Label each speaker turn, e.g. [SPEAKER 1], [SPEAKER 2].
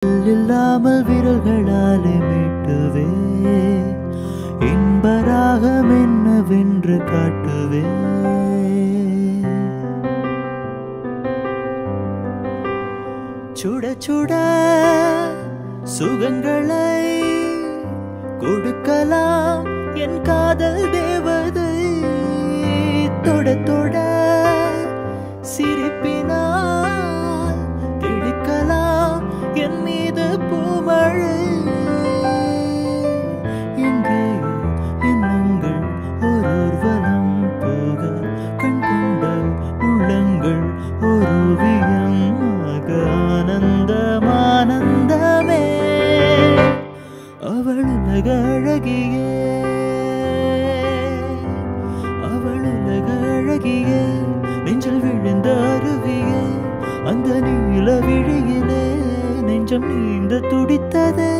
[SPEAKER 1] இல்லாமல் விரல்களாலே மீட்டுவே இன்பராகம் என்னவென்று காட்டுவே சுட சுட சுகங்களை கொடுக்கலாம் என் காதல் தேவதை தொட தொட சிரிப்பினால் தெளிக்கலாம் என் மீது பூமழை எங்கே எண்ணங்கள் ஒருவலம் போக கண் கொண்ட உள்ளங்கள் ஓவியமாக ஆனந்தம் ஆனந்தமே அவள் உலக அழகியே அவள் உலக அழகியே நெஞ்சில் விழுந்த அருவியே அந்த நீல விழியிலே நெஞ்சம் நீந்த துடித்ததே